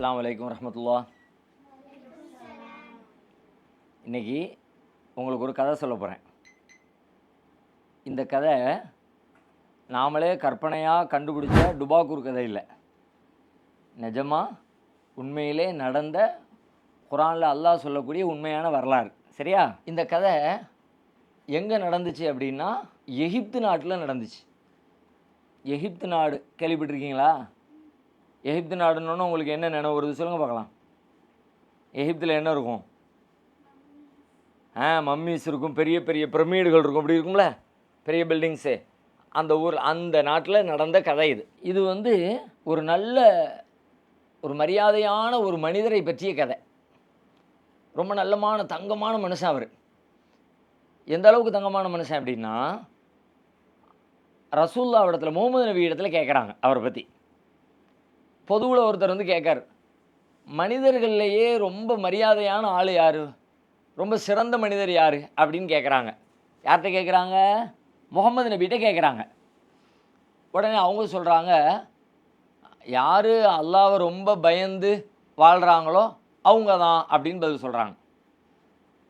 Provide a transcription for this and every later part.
அஸ்ஸலாமு அலைக்கும் வரஹ்மத்துல்லாஹ். இன்றைக்கி உங்களுக்கு ஒரு கதை சொல்ல போகிறேன். இந்த கதை நாமளே கற்பனையாக கண்டுபிடிச்ச டுபாக்கூர் கதை இல்லை, நிஜமாக உண்மையிலே நடந்த குரானில் அல்லாஹ் சொல்லக்கூடிய உண்மையான வரலாறு. சரியா? இந்த கதை எங்கே நடந்துச்சு அப்படின்னா எகிப்து நாட்டில் நடந்துச்சு. எகிப்து நாடு கேள்விப்பட்டிருக்கீங்களா? எகிப்து நாடுன்னு உங்களுக்கு என்ன நினைவு வருது சொல்லுங்கள் பார்க்கலாம். எகிப்தில் என்ன இருக்கும்? மம்மிஸ் இருக்கும், பெரிய பெரிய பிரமிடுகள் இருக்கும், அப்படி இருக்கும்ல, பெரிய பில்டிங்ஸு. அந்த ஊர், அந்த நாட்டில் நடந்த கதை இது. இது ஒரு நல்ல ஒரு மரியாதையான ஒரு மனிதரை பற்றிய கதை. ரொம்ப நல்லமான தங்கமான மனுஷன் அவர். எந்த அளவுக்கு தங்கமான மனுஷன் அப்படின்னா, ரசூல்லா இடத்துல, முகமது நபி இடத்துல கேட்குறாங்க அவரை பற்றி. பொதுவில் ஒருத்தர் கேட்கார், மனிதர்கள்லேயே ரொம்ப மரியாதையான ஆள் யார், ரொம்ப சிறந்த மனிதர் யார் அப்படின்னு கேட்குறாங்க. யார்கிட்ட கேட்குறாங்க? முகமது நபிகிட்ட கேட்குறாங்க. உடனே அவங்க சொல்கிறாங்க, யார் அல்லாஹ்வை ரொம்ப பயந்து வாழ்கிறாங்களோ அவங்க தான் அப்படின்னு பதில் சொல்கிறாங்க.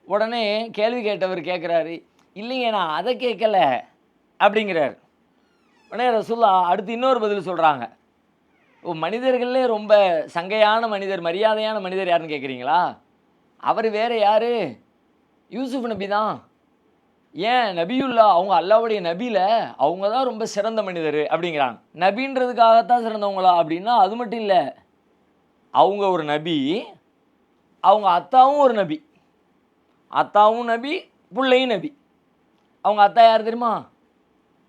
உடனே கேள்வி கேட்டவர் கேட்குறாரு, இல்லைங்க நான் அதை கேட்கல அப்படிங்கிறார். உடனே ரசூல்லா அடுத்து இன்னொரு பதில் சொல்கிறாங்க, மனிதர்களே ரொம்ப சங்கையான மனிதர், மரியாதையான மனிதர் யாருன்னு கேட்குறீங்களா? அவர் வேறு யார்? யூசுஃப் நபி தான். ஏன் நபியுல்லா, அவங்க அல்லாவுடைய நபியில் அவங்க தான் ரொம்ப சிறந்த மனிதர் அப்படிங்கிறாங்க. நபின்றதுக்காகத்தான் சிறந்தவங்களா அப்படின்னா அது மட்டும் இல்லை, அவங்க ஒரு நபி, அவங்க அத்தாவும் ஒரு நபி. அத்தாவும் நபி, பிள்ளையும் நபி. அவங்க அத்தா யார் தெரியுமா?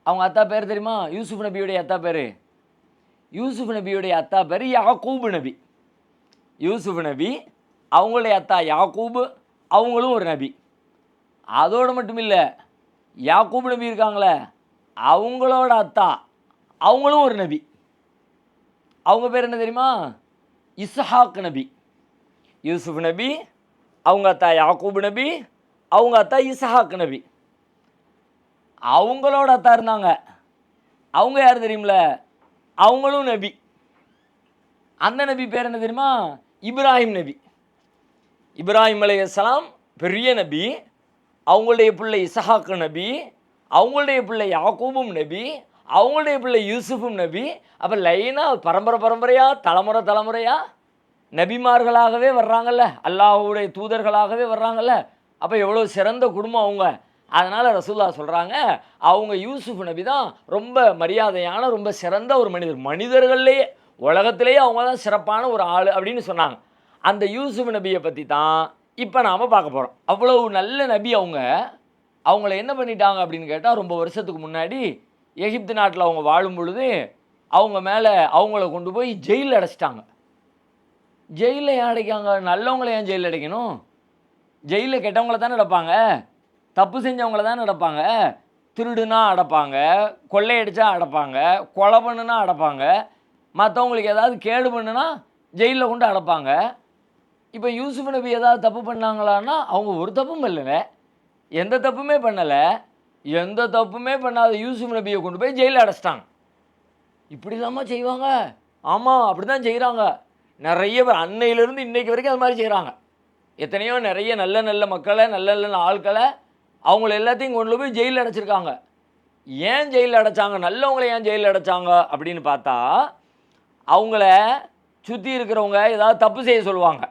அவங்க அத்தா பேர் தெரியுமா? யூசுஃப் நபியுடைய அத்தா பேர், யூசுஃப் நபியுடைய அத்தா பேர் யாக்கூபு நபி. யூசுஃப் நபி, அவங்களுடைய அத்தா யாக்கூபு, அவங்களும் ஒரு நபி. அதோடு மட்டும் இல்லை, யாக்கூபு நபி இருக்காங்களே, அவங்களோட அத்தா அவங்களும் ஒரு நபி. அவங்க பேர் என்ன தெரியுமா? இஸ்ஹாக் நபி. யூசுஃப் நபி, அவங்க அத்தா யாக்கூபு நபி, அவங்க அத்தா இஸ்ஹாக் நபி. அவங்களோட அத்தா இருந்தாங்க, அவங்க யார் தெரியுமில்ல, அவங்களும் நபி. அந்த நபி பேர் என்ன தெரியுமா? இப்ராஹிம் நபி. இப்ராஹிம் அலைஹிஸ்ஸலாம் பெரிய நபி, அவங்களுடைய பிள்ளை இஸ்ஹாக் நபி, அவங்களுடைய பிள்ளை யாக்கூபும் நபி, அவங்களுடைய பிள்ளை யூசுஃபும் நபி. அப்போ லைனாக பரம்பரையாக தலைமுறையாக நபிமார்களாகவே வர்றாங்கல்ல, அல்லாஹ்வுடைய தூதர்களாகவே வர்றாங்கல்ல. அப்போ எவ்வளோ சிறந்த குடும்பம் அவங்க. அதனால் ரசூல்லா சொல்கிறாங்க, அவங்க யூசுஃப் நபி தான் ரொம்ப மரியாதையான ரொம்ப சிறந்த ஒரு மனிதர், மனிதர்கள்லேயே உலகத்திலேயே அவங்க தான் சிறப்பான ஒரு ஆள் அப்படின்னு சொன்னாங்க. அந்த யூசுஃப் நபியை பற்றி தான் இப்போ நாம் பார்க்க போகிறோம். அவ்வளவு நல்ல நபி அவங்க. அவங்கள என்ன பண்ணிட்டாங்க அப்படின்னு கேட்டால், ரொம்ப வருஷத்துக்கு முன்னாடி எகிப்து நாட்டில் அவங்க வாழும் பொழுது அவங்க மேலே அவங்கள கொண்டு போய் ஜெயிலில் அடைச்சிட்டாங்க. ஜெயிலில் ஏன் அடைக்காங்க? நல்லவங்களை ஏன் ஜெயிலில் அடைக்கணும்? ஜெயிலில் கெட்டவங்கள தானே அடைப்பாங்க, தப்பு செஞ்சவங்கள தானே அடைப்பாங்க. திருடுனா அடைப்பாங்க, கொள்ளையடிச்சா அடைப்பாங்க, கொலை பண்ணுனா அடைப்பாங்க, மற்றவங்களுக்கு ஏதாவது கேடு பண்ணுனா ஜெயிலில் கொண்டு அடைப்பாங்க. இப்போ யூசுஃப் நபி ஏதாவது தப்பு பண்ணாங்களான்னா அவங்க ஒரு தப்பும் பண்ணலை, எந்த தப்புமே பண்ணலை. எந்த தப்புமே பண்ணாத யூசுஃப் நபியை கொண்டு போய் ஜெயிலில் அடைச்சிட்டாங்க. இப்படி இல்லாமல் செய்வாங்க? ஆமாம், அப்படி தான் செய்கிறாங்க. நிறைய பேர் அன்னையிலேருந்து இன்றைக்கு வரைக்கும் அது மாதிரி செய்கிறாங்க. எத்தனையோ நிறைய நல்ல நல்ல மக்களை, நல்ல நல்ல ஆட்களை அவங்கள எல்லாத்தையும் கொண்டு போய் ஜெயிலில் அடைச்சிருக்காங்க. ஏன் ஜெயிலில் அடைச்சாங்க? நல்லவங்களை ஏன் ஜெயிலில் அடைச்சாங்க அப்படின்னு பார்த்தா, அவங்கள சுற்றி இருக்கிறவங்க ஏதாவது தப்பு செய்ய சொல்லுவாங்க,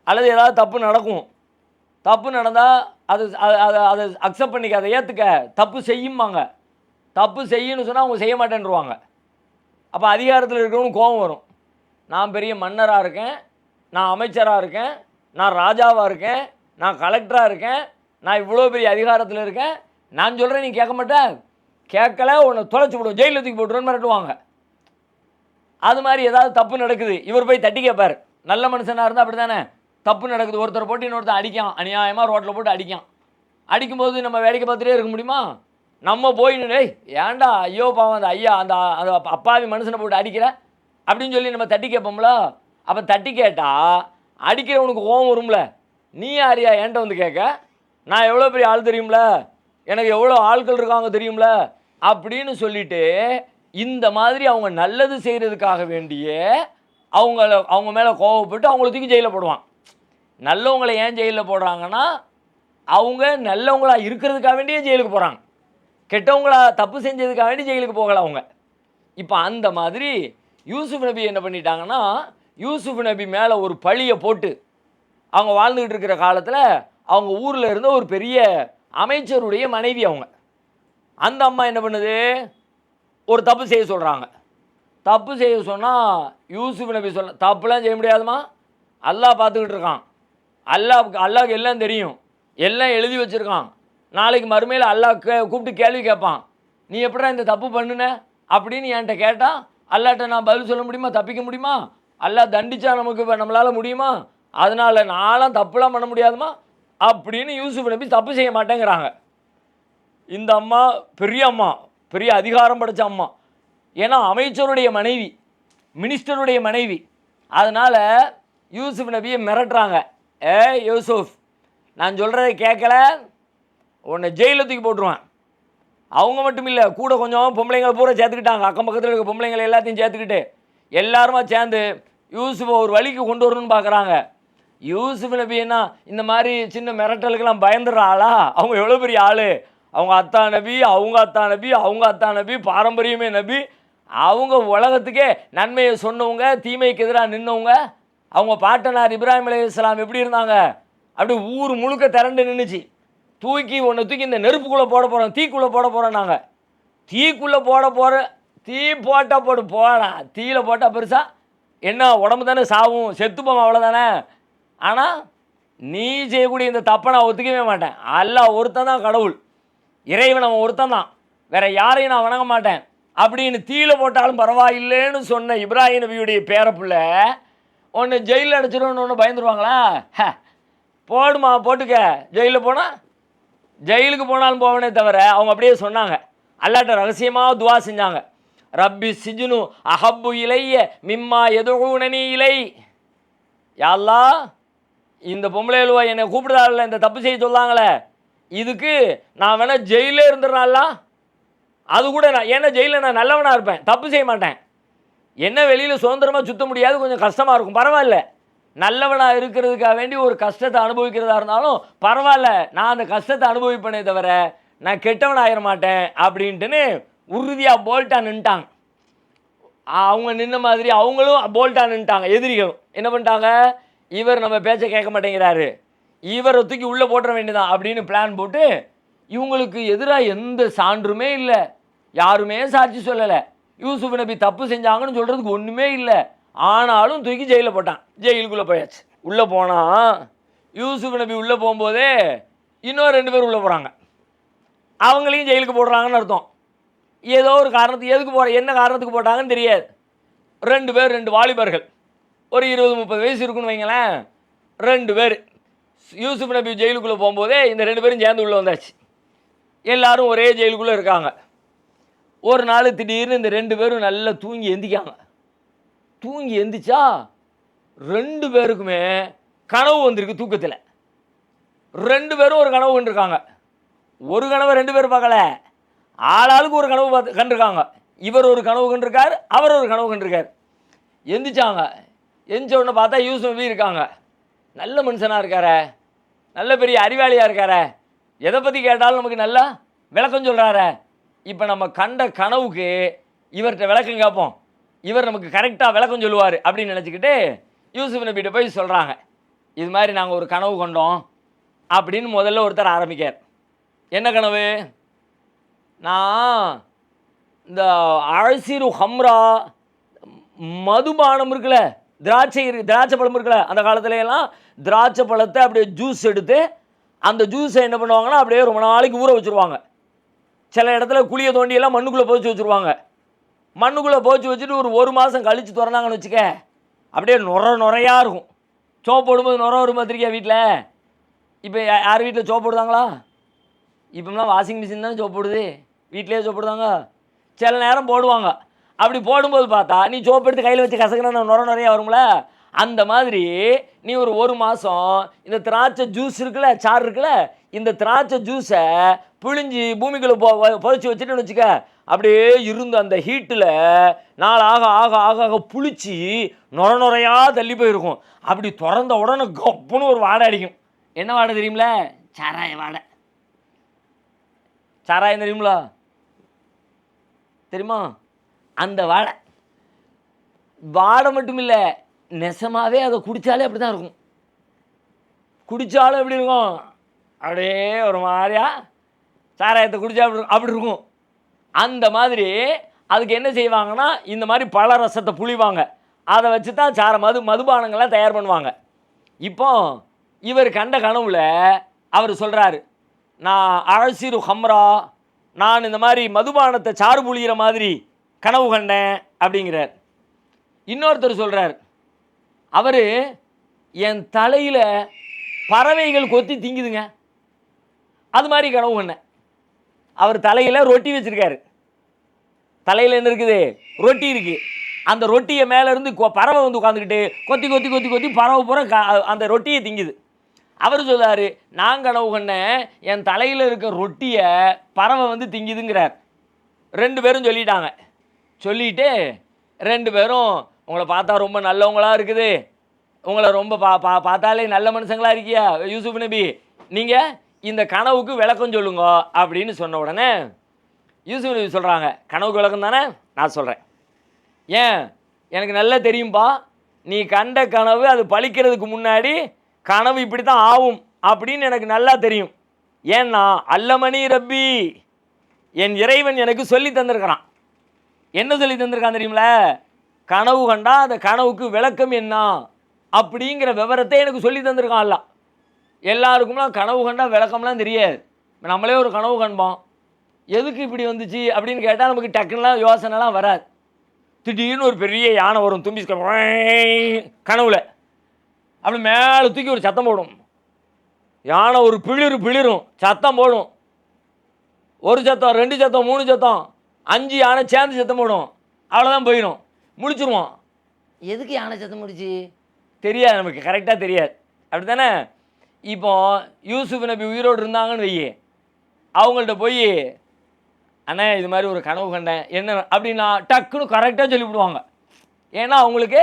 அல்லது ஏதாவது தப்பு நடக்கும். தப்பு நடந்தால் அது அதை அக்செப்ட் பண்ணிக்க, அதை ஏற்றுக்க, தப்பு செய்யும்பாங்க. தப்பு செய்யணும்னு சொன்னால் அவங்க செய்ய மாட்டேன்ருவாங்க. அப்போ அதிகாரத்தில் இருக்கிறவங்க கோபம் வரும். நான் பெரிய மன்னராக இருக்கேன், நான் அமைச்சராக இருக்கேன், நான் ராஜாவாக இருக்கேன், நான் கலெக்டராக இருக்கேன், நான் இவ்வளோ பெரிய அதிகாரத்தில் இருக்கேன், நான் சொல்கிறேன் நீ கேட்க மாட்டேன், கேட்கல உன்னை தொலைச்சி விடுவோம், ஜெயிலில் தூக்கி போட்டுருன்னு மிரட்டுவாங்க. அது மாதிரி ஏதாவது தப்பு நடக்குது, இவர் போய் தட்டி கேட்பார். நல்ல மனுஷனாக இருந்தால் அப்படி தானே, தப்பு நடக்குது, ஒருத்தர் போட்டு இன்னொருத்தர் அடிக்கான், அநியாயமாக ரோட்டில் போட்டு அடிக்கான். அடிக்கும்போது நம்ம வேடிக்கை பார்த்துட்டே இருக்க முடியுமா? நம்ம போய் ஏன்டா ஐயோ பாவம் அந்த ஐயா அந்த அப்பாவி மனுஷனை போட்டு அடிக்கிற அப்படின்னு சொல்லி நம்ம தட்டி கேட்போம்ல. அப்போ தட்டி கேட்டால் அடிக்கிறவனுக்கு கோவம் வரும்ல, நீ யாரியா என்கிட்ட வந்து கேட்க, நான் எவ்வளோ பெரிய ஆள் தெரியும்ல, எனக்கு எவ்வளோ ஆட்கள் இருக்காங்க தெரியும்ல அப்படின்னு சொல்லிட்டு இந்த மாதிரி அவங்க நல்லது செய்கிறதுக்காக வேண்டிய அவங்க மேலே கோவப்பட்டு அவங்கள தூக்கி ஜெயிலில் போடுவான். நல்லவங்களை ஏன் ஜெயிலில் போடுறாங்கன்னா, அவங்க நல்லவங்களா இருக்கிறதுக்காக வேண்டியே ஜெயிலுக்கு போகிறாங்க. கெட்டவங்களா தப்பு செஞ்சதுக்காக வேண்டி ஜெயிலுக்கு போகலை அவங்க. இப்போ அந்த மாதிரி யூசுப் நபி என்ன பண்ணிட்டாங்கன்னா, யூசுப் நபி மேலே ஒரு பழியை போட்டு அவங்க வாழ்ந்துக்கிட்டு இருக்கிற காலத்தில் அவங்க ஊரில் இருந்த ஒரு பெரிய அமைச்சருடைய மனைவி அவங்க. அந்த அம்மா என்ன பண்ணுது, ஒரு தப்பு செய்ய சொல்கிறாங்க. தப்பு செய்ய சொன்னால் யூசுப் நபி சொல்ல, தப்புலாம் செய்ய முடியாதுமா, அல்லாஹ் பார்த்துக்கிட்டு இருக்கான், அல்லாஹ்க்கு எல்லாம் தெரியும், எல்லாம் எழுதி வச்சுருக்கான், நாளைக்கு மறுமையில் அல்லாஹ் கூப்பிட்டு கேள்வி கேட்பான், நீ எப்படா இந்த தப்பு பண்ணுன அப்படின்னு என்கிட்ட கேட்டால் அல்லாஹ்ட்ட நான் பதில் சொல்ல முடியுமா, தப்பிக்க முடியுமா? அல்லாஹ் தண்டிச்சா நமக்கு நம்மளால் முடியுமா? அதனால் நான்லாம் தப்புலாம் பண்ண முடியாதுமா அப்படின்னு யூசுப் நபி தப்பு செய்ய மாட்டேங்கிறாங்க. இந்த அம்மா பெரிய அதிகாரம் படைச்ச அம்மா, ஏன்னா அமைச்சருடைய மனைவி, மினிஸ்டருடைய மனைவி. அதனால் யூசுப் நபியை மிரட்டுறாங்க, யூசுப் நான் சொல்கிறத கேட்கல உன்னை ஜெயிலில் தூக்கி போட்டுருவேன். அவங்க மட்டும் இல்லை, கூட கொஞ்சம் பொம்பளைங்களை பூரா சேர்த்துக்கிட்டாங்க, அக்கம் பக்கத்தில் இருக்க பொம்பளைங்களை எல்லாத்தையும் சேர்த்துக்கிட்டு எல்லாருமா சேர்ந்து யூசுஃபை ஒரு வழிக்கு கொண்டு வரணும்னு பார்க்குறாங்க. யூசுப் நபி என்ன இந்த மாதிரி சின்ன மிரட்டலுக்கெல்லாம் பயந்துடுற ஆளா? அவங்க எவ்வளோ பெரிய ஆள், அவங்க அத்தா நபி, அவங்க அத்தா நபி, பாரம்பரியமே நபி, அவங்க உலகத்துக்கே நன்மையை சொன்னவங்க, தீமைக்கு எதிராக நின்னவங்க. அவங்க பாட்டனார் இப்ராஹிம் அலைஹிஸ்ஸலாம் எப்படி இருந்தாங்க, அப்படி ஊர் முழுக்க திரண்டு நின்றுச்சு. தூக்கி இந்த நெருப்புக்குள்ளே போட போகிறோம், தீக்குள்ளே போட போகிறோம். நாங்கள் தீக்குள்ளே போட போகிறோம், தீ போட்டால் போடா, தீயில் போட்டால் பெருசாக என்ன, உடம்பு தானே சாவும், செத்துப்போம், அவ்வளோதானே. ஆனால் நீ செய்யக்கூடிய இந்த தப்பை நான் ஒத்துக்கவே மாட்டேன். அல்லாஹ் ஒருத்தன் தான் கடவுள், இறைவன் அவன் ஒருத்தன் தான், வேற யாரையும் நான் வணங்க மாட்டேன் அப்படின்னு தீயில் போட்டாலும் பரவாயில்லைன்னு சொன்ன இப்ராஹிம் நபியுடைய பேரப்புள்ள ஒன்று ஜெயிலில் அடைச்சிடும்னு ஒன்று பயந்துருவாங்களா? போடுமா, போட்டுக்க, ஜெயிலில் போனால் ஜெயிலுக்கு போனாலும் போவனே தவிர அவங்க அப்படியே சொன்னாங்க. அல்லாட்ட ரகசியமாக துவா செஞ்சாங்க, ரப்பி சிஜ்னு அஹப்பு இலைய மிம்மா எதுனி இலை. யா அல்லாஹ், இந்த பொம்பளைலுவா என்னை கூப்பிடுறாள், இந்த தப்பு செய்ய சொல்லாங்களே, இதுக்கு நான் வேணா ஜெயிலே இருந்துடுறாள்லாம், அது கூட நான், ஏன்னா ஜெயிலில் நான் நல்லவனாக இருப்பேன், தப்பு செய்ய மாட்டேன், என்ன வெளியில் சுதந்திரமாக சுற்ற முடியாது, கொஞ்சம் கஷ்டமாக இருக்கும், பரவாயில்ல, நல்லவனாக இருக்கிறதுக்காக வேண்டி ஒரு கஷ்டத்தை அனுபவிக்கிறதா இருந்தாலும் பரவாயில்ல, நான் அந்த கஷ்டத்தை அனுபவிப்பேனே தவிர நான் கெட்டவனாகிட மாட்டேன் அப்படின்ட்டுன்னு உறுதியாக போல்ட்டாக நின்ட்டாங்க. அவங்க நின்ன மாதிரி அவங்களும் போல்ட்டாக நின்ட்டாங்க. எதிரிகளும் என்ன பண்ணிட்டாங்க, இவர் நம்ம பேச்சை கேட்க மாட்டேங்கிறாரு, இவரை தூக்கி உள்ளே போட்டுற வேண்டியதான் அப்படின்னு பிளான் போட்டு, இவங்களுக்கு எதிராக எந்த சான்றுமே இல்லை, யாருமே சாட்சி சொல்லலை, யூசுப் நபி தப்பு செஞ்சாங்கன்னு சொல்கிறதுக்கு ஒன்றுமே இல்லை, ஆனாலும் தூக்கி ஜெயிலில் போட்டான். ஜெயிலுக்குள்ளே போயாச்சு. உள்ளே போனால் யூசுப் நபி உள்ளே போகும்போதே இன்னும் 2 பேர் உள்ளே போகிறாங்க, அவங்களையும் ஜெயிலுக்கு போடுறாங்கன்னு அர்த்தம். ஏதோ ஒரு காரணத்துக்கு என்ன காரணத்துக்கு போட்டாங்கன்னு தெரியாது. 2 பேர், 2 வாலிபர்கள், ஒரு 20-30 வயசு இருக்குன்னு வைங்களேன். 2 பேர் யூசுப் நபி ஜெயிலுக்குள்ளே போகும்போதே இந்த 2 பேரும் சேர்ந்து உள்ளே வந்தாச்சு. எல்லாரும் ஒரே ஜெயிலுக்குள்ளே இருக்காங்க. ஒரு நாள் திடீர்னு இந்த 2 பேரும் நல்லா தூங்கி எந்திக்காங்க. தூங்கி எந்திரிச்சா 2 பேருக்குமே கனவு வந்திருக்கு. தூக்கத்தில் 2 பேரும் ஒரு கனவு கண்டிருக்காங்க. ஒரு கனவை 2 பேர் பார்க்கல, ஆளாளுக்கு ஒரு கனவு கண்டிருக்காங்க. இவர் ஒரு கனவு கண்டிருக்கார், அவர் ஒரு கனவு கண்டிருக்கார். எந்திரிச்சாங்க. எந்திரிச்ச உடனே பார்த்தா யூசுப் நபி இருக்காங்க. நல்ல மனுஷனாக இருக்கார, நல்ல பெரிய அறிவாளியாக இருக்கார, எதை பற்றி கேட்டாலும் நமக்கு நல்லா விளக்கம் சொல்கிறார, இப்போ நம்ம கண்ட கனவுக்கு இவர்கிட்ட விளக்கம் கேட்போம், இவர் நமக்கு கரெக்டாக விளக்கம் சொல்லுவார் அப்படின்னு நினச்சிக்கிட்டு யூசுப் நபிகிட்ட போய் சொல்கிறாங்க, இது மாதிரி நாங்கள் ஒரு கனவு கொண்டோம் அப்படின்னு முதல்ல ஒருத்தர் ஆரம்பிக்கார். என்ன கனவு? நான் இந்த அழசிரு ஹம்ரா மதுபானம் இருக்குல்ல, திராட்சை பழம் இருக்குல்ல, அந்த காலத்துலலாம் திராட்சை பழத்தை அப்படியே ஜூஸ் எடுத்து அந்த ஜூஸை என்ன பண்ணுவாங்கன்னா அப்படியே ரொம்ப நாளைக்கு ஊற வச்சுருவாங்க. சில இடத்துல குழியை தோண்டியெல்லாம் மண்ணுக்குள்ளே போச்சு வச்சுருவாங்க. மண்ணுக்குள்ளே போச்சு வச்சுட்டு ஒரு மாதம் கழித்து திறந்தாங்கன்னு வச்சுக்க, அப்படியே நுரையாக இருக்கும். சோப்பு போடும்போது நுரை வரும் பார்த்திருக்கியா வீட்டில்? இப்போ யார் வீட்டில் சோப்பு போடுதாங்களா? இப்போலாம் வாஷிங் மிஷின் தானே சோப்பு போடுது, வீட்டிலேயே சோப்பு போடுதாங்க. சில நேரம் போடுவாங்க. அப்படி போடும்போது பார்த்தா நீ சோப்பு எடுத்து கையில் வச்சு கசக்கினா நுரையா வரும்ல, அந்த மாதிரி நீ ஒரு மாதம் இந்த திராட்சை ஜூஸ் இருக்குல்ல, சாறு இருக்குல்ல, இந்த திராட்சை ஜூஸை பிழிஞ்சி பூமிக்குள்ளே புதைச்சி வச்சுட்டுன்னு வச்சுக்க, அப்படியே இருந்து அந்த ஹீட்டில் நாள் ஆக ஆக ஆக ஆக புளிச்சு நுரையாக தள்ளி போயிருக்கும். அப்படி திறந்த உடனே கப்புன்னு ஒரு வாடை அடிக்கும். என்ன வாடை தெரியுங்களா? சாராய வாடை. சாராயம் தெரியுங்களா? தெரியுமா? அந்த வாடை வாடை மட்டும் இல்லை, நெசமாகவே அதை குடித்தாலே அப்படி தான் இருக்கும். குடித்தாலும் எப்படி இருக்கும்? அப்படியே ஒரு மாதிரியா சாராயத்தை குடித்தா அப்படி இருக்கும். அந்த மாதிரி அதுக்கு என்ன செய்வாங்கன்னா, இந்த மாதிரி பல ரசத்தை புளிவாங்க. அதை வச்சு தான் மதுபானங்கள்லாம் தயார் பண்ணுவாங்க. இப்போ இவர் கண்ட கனவுல அவர் சொல்கிறாரு, நான் அழசிறு ஹம்ரா, நான் இந்த மாதிரி மதுபானத்தை சாறு புளிகிற மாதிரி கனவு கண்டேன் அப்படிங்கிறார். இன்னொருத்தர் சொல்கிறார், அவர் என் தலையில் பறவைகள் கொத்தி திங்குதுங்க, அது மாதிரி கனவு கண்டேன். அவர் தலையில் ரொட்டி வச்சுருக்காரு. தலையில் என்ன இருக்குது? ரொட்டி இருக்குது. அந்த ரொட்டியை மேலேருந்து பறவை வந்து உட்காந்துக்கிட்டு கொத்தி கொத்தி கொத்தி கொத்தி பறவை பூரா அந்த ரொட்டியை திங்குது. அவர் சொல்கிறார், நான் கனவு கண்டேன் என் தலையில் இருக்க ரொட்டியை பறவை வந்து திங்குதுங்கிறார். 2 பேரும் சொல்லிட்டாங்க. சொல்லிவிட்டு 2 பேரும், உங்களை பார்த்தா ரொம்ப நல்லவங்களாக இருக்குது, உங்களை ரொம்ப பார்த்தாலே நல்ல மனுஷங்களாக இருக்கியா யூசுப் நபி, நீங்கள் இந்த கனவுக்கு விளக்கம் சொல்லுங்க அப்படின்னு சொன்ன உடனே யூசுப் நபி சொல்கிறாங்க, கனவுக்கு விளக்கம் தானே நான் சொல்கிறேன். ஏன், எனக்கு நல்லா தெரியும்பா, நீ கண்ட கனவு அது பழிக்கிறதுக்கு முன்னாடி கனவு இப்படி தான் ஆகும் அப்படின்னு எனக்கு நல்லா தெரியும். ஏன்னா அல்லமணி ரப்பி, என் இறைவன் எனக்கு சொல்லி தந்திருக்கிறான். என்ன சொல்லி தந்திருக்கான் தெரியுங்களா? கனவு கண்டா அந்த கனவுக்கு விளக்கம் என்ன அப்படிங்கிற விவரத்தை எனக்கு சொல்லி தந்திருக்கான் அல்ல. எல்லாருக்கும்லாம் கனவு கண்டா விளக்கம்லாம் தெரியாது. நம்மளே ஒரு கனவு காண்போம், எதுக்கு இப்படி வந்துச்சு அப்படின்னு கேட்டால் நமக்கு டக்குன்னெலாம் யோசனைலாம் வராது. திடீர்னு ஒரு பெரிய யானை வரும், தும்பி கனவுல அப்படி மேலே தூக்கி ஒரு சத்தம் போடும். யானை ஒரு பிளிரும், சத்தம் போடும். ஒரு சத்தம், 2 சத்தம், 3 சத்தம், 5 யானை சேர்ந்து சத்தம் போடும். அவ்வளோதான், போயிடும், முடிச்சிருவோம். எதுக்கு யானை சத்தம் முடிச்சு தெரியாது நமக்கு, கரெக்டாக தெரியாது. அப்படி தானே? இப்போ யூசுப் நபி உயிரோடு இருந்தாங்கன்னு வையே, அவங்கள்ட்ட போய், அண்ணே இது மாதிரி ஒரு கனவு கண்டேன் என்ன அப்படின்னா டக்குன்னு கரெக்டாக சொல்லிவிடுவாங்க. ஏன்னா அவங்களுக்கு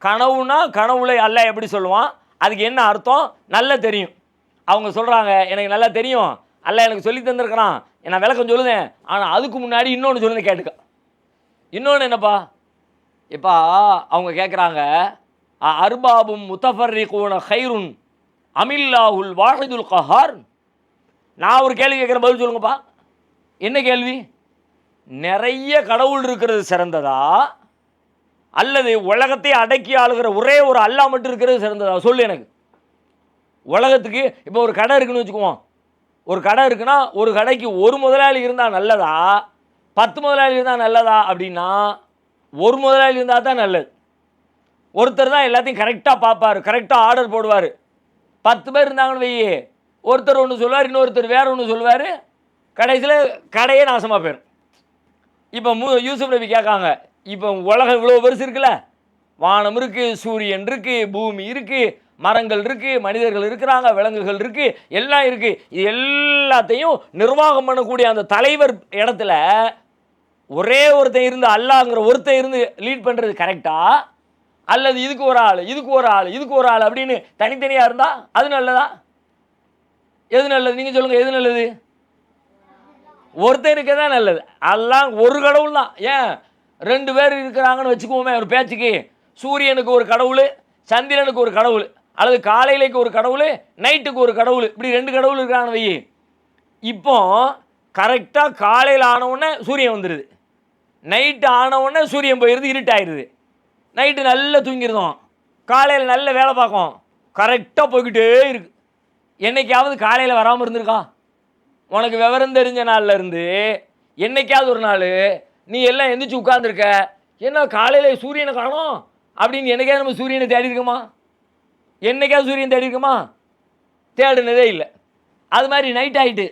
கனவுனா கனவுல அல்லாஹ் எப்படி சொல்லுவான், அதுக்கு என்ன அர்த்தம் நல்லா தெரியும். அவங்க சொல்கிறாங்க, எனக்கு நல்லா தெரியும், அல்லாஹ் எனக்கு சொல்லி தந்திருக்கிறான், நான் விளக்கம் சொல்லுதேன், ஆனால் அதுக்கு முன்னாடி இன்னொன்று சொல்லுங்க கேட்டுக்க. இன்னொன்று என்னப்பா? இப்போ அவங்க கேட்குறாங்க, அர்பாபும் முத்தஃபர்ரிகூன ஹைருன் அமில்லாஹுல் வாஹிதுல் கஹார். நான் ஒரு கேள்வி கேட்குறேன், பதில் சொல்லுங்கப்பா. என்ன கேள்வி? நிறைய கடவுள் இருக்கிறது சிறந்ததா, அல்லது உலகத்தை அடக்கி ஆளுகிற ஒரே ஒரு அல்லாஹ் மட்டும் இருக்கிறது சிறந்ததா? சொல்லு எனக்கு. உலகத்துக்கு இப்போ ஒரு கடை இருக்குன்னு வச்சுக்குவோம், ஒரு கடை இருக்குன்னா ஒரு கடைக்கு ஒரு முதலாளி இருந்தால் நல்லதா, 10 முதலாளி இருந்தால் நல்லதா அப்படின்னா ஒரு முதலாளி இருந்தால் தான் நல்லது. ஒருத்தர் தான் எல்லாத்தையும் கரெக்டாக பார்ப்பார், கரெக்டாக ஆர்டர் போடுவார். 10 பேர் இருந்தாங்கன்னு வையே, ஒருத்தர் ஒன்று சொல்லுவார், இன்னொருத்தர் வேறு ஒன்று சொல்லுவார், கடைசியில் கடையே நாசமாக போயிடும். இப்போ யூசுப் நபி கேட்காங்க, இப்போ உலகம் இவ்வளோ பெருசு இருக்குல்ல, வானம் இருக்குது, சூரியன் இருக்குது, பூமி இருக்குது, மரங்கள் இருக்குது, மனிதர்கள் இருக்கிறாங்க, விலங்குகள் இருக்குது, எல்லாம் இருக்குது. இது எல்லாத்தையும் நிர்வாகம் பண்ணக்கூடிய அந்த தலைவர் இடத்துல ஒரே ஒருத்தன் இருந்து, அல்லாஹ்ங்கிற ஒருத்தன் இருந்து லீட் பண்ணுறது கரெக்டா, அல்லது இதுக்கு ஒரு ஆள், இதுக்கு ஒரு ஆள், இதுக்கு ஒரு ஆள் அப்படின்னு தனித்தனியாக இருந்தால் அது நல்லதா? எது நல்லது? நீங்கள் சொல்லுங்கள், எது நல்லது? ஒருத்தருக்கு தான் நல்லது. அல்லாஹ் ஒரு கடவுள் தான். ஏன் 2 பேர் இருக்கிறாங்கன்னு வச்சுக்குவோமே ஒரு பேச்சுக்கு, சூரியனுக்கு ஒரு கடவுள், சந்திரனுக்கு ஒரு கடவுள், அல்லது காலையிலைக்கு ஒரு கடவுள், நைட்டுக்கு ஒரு கடவுள், இப்படி 2 கடவுள் இருக்கிறாங்கன்னு வை. இப்போ கரெக்டாக காலையில் ஆனவுடனே சூரியன் வந்துடுது, நைட்டு ஆனவுடனே சூரியன் போயிடுது, இருட்டாயிடுது. நைட்டு நல்லா தூங்கிடுதோம், காலையில் நல்ல வேலை பார்க்கும், கரெக்டாக போய்கிட்டே இருக்குது. என்னைக்காவது காலையில் வராமல் இருந்திருக்கா? உனக்கு விவரம் தெரிஞ்ச நாளில் இருந்து என்னைக்காவது ஒரு நாள் நீ எல்லாம் எந்திரிச்சு உட்காந்துருக்க, என்ன காலையில் சூரியனை காணோம் அப்படின்னு என்னைக்காவது நம்ம சூரியனை தேடி இருக்கோமா? என்னைக்காவது சூரியன் தேடி இருக்கோமா? தேடினதே இல்லை. அது மாதிரி நைட் ஆகிட்டு,